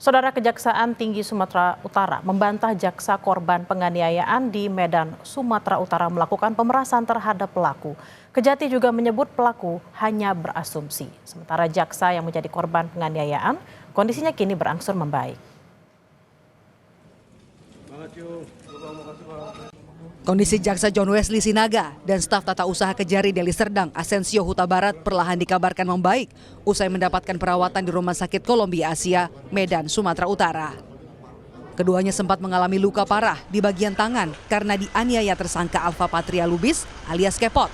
Saudara, Kejaksaan Tinggi Sumatera Utara membantah jaksa korban penganiayaan di Medan, Sumatera Utara melakukan pemerasan terhadap pelaku. Kejati juga menyebut pelaku hanya berasumsi. Sementara jaksa yang menjadi korban penganiayaan, kondisinya kini berangsur membaik. Kondisi jaksa John Wesley Sinaga dan staf tata usaha Kejari Deli Serdang Asensio Huta Barat perlahan dikabarkan membaik usai mendapatkan perawatan di Rumah Sakit Columbia Asia, Medan, Sumatera Utara. Keduanya sempat mengalami luka parah di bagian tangan karena dianiaya tersangka Alfa Patria Lubis alias Kepot.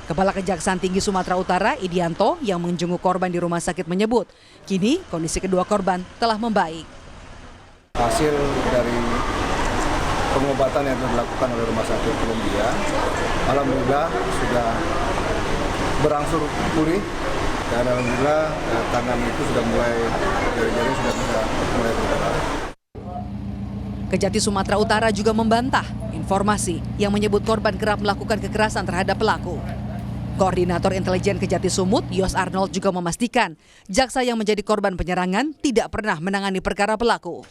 Kepala Kejaksaan Tinggi Sumatera Utara, Idianto, yang menjenguk korban di rumah sakit menyebut, kini kondisi kedua korban telah membaik. Hasil dari pengobatan yang dilakukan oleh Rumah Sakit Columbia, alhamdulillah sudah berangsur pulih dan alhamdulillah tangan itu sudah mulai, jari-jari sudah bisa mulai bergerak. Kejati Sumatera Utara juga membantah informasi yang menyebut korban kerap melakukan kekerasan terhadap pelaku. Koordinator Intelijen Kejati Sumut, Yos Arnold, juga memastikan jaksa yang menjadi korban penyerangan tidak pernah menangani perkara pelaku.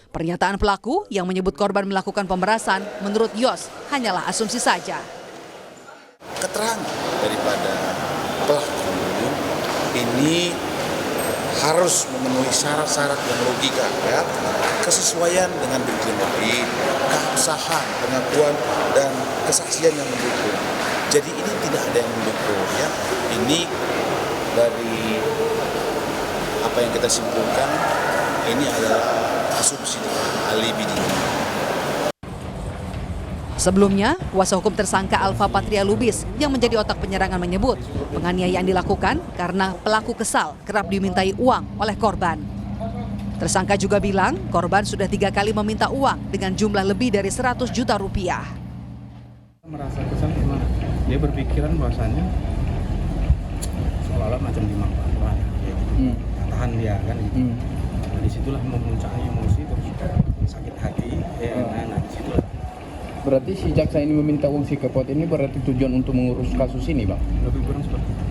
Pernyataan pelaku yang menyebut korban melakukan pemerasan menurut Yos hanyalah asumsi saja. Keterangan daripada pelaku ini harus memenuhi syarat-syarat yang logika, ya, kesesuaian dengan bukti lain, keabsahan, pengakuan dan kesaksian yang mendukung. Jadi ini tidak ada yang mendukung, ya. Ini dari apa yang kita simpulkan, ini adalah asumsi alibi dia. Sebelumnya, kuasa hukum tersangka Alfa Patria Lubis yang menjadi otak penyerangan menyebut penganiayaan dilakukan karena pelaku kesal kerap dimintai uang oleh korban. Tersangka juga bilang korban sudah 3 kali meminta uang dengan jumlah lebih dari 100 juta rupiah. Merasa kesal karena dia berpikiran bahwasannya seolah-olah macam dimanfaatkan, tahan dia kan gitu. Nah, disitulah memuncaknya emosi terus sakit hati, nah disitulah. Berarti si jaksa ini meminta uang si Kepot ini berarti tujuan untuk mengurus kasus ini, Bang? Lebih kurang seperti itu.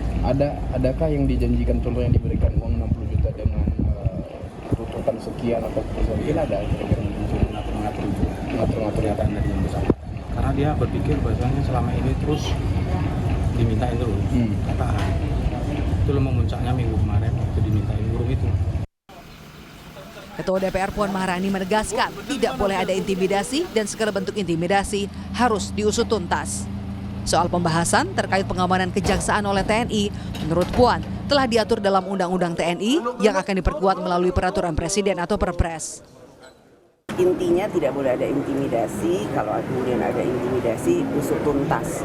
Adakah yang dijanjikan, contoh yang diberikan uang 60 juta dengan tuntutan sekian atau mungkin ada kira-kira mengatur kelihatan dari yang besar. Karena dia berpikir bahwasanya selama ini terus dimintain terus, tahan. Itulah memuncaknya minggu kemarin waktu dimintain burung itu. Ketua DPR Puan Maharani menegaskan tidak boleh ada intimidasi dan segala bentuk intimidasi harus diusut tuntas. Soal pembahasan terkait pengamanan kejaksaan oleh TNI, menurut Puan telah diatur dalam Undang-Undang TNI yang akan diperkuat melalui peraturan Presiden atau Perpres. Intinya tidak boleh ada intimidasi, kalau kemudian ada intimidasi usut tuntas.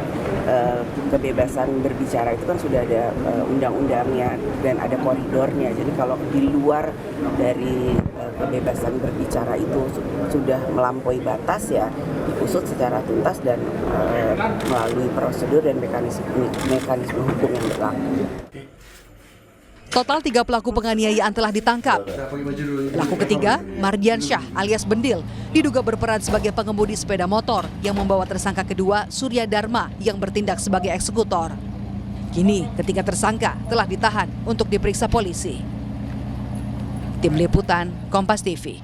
Kebebasan berbicara itu kan sudah ada undang-undangnya dan ada koridornya, jadi kalau di luar dari kebebasan berbicara itu sudah melampaui batas, ya diusut secara tuntas dan melalui prosedur dan mekanisme hukum yang berlaku. Total 3 pelaku penganiayaan telah ditangkap. Pelaku ketiga, Mardian Syah alias Bendil, diduga berperan sebagai pengemudi sepeda motor yang membawa tersangka kedua, Surya Dharma, yang bertindak sebagai eksekutor. Kini, ketiga tersangka telah ditahan untuk diperiksa polisi. Tim Liputan, Kompas TV.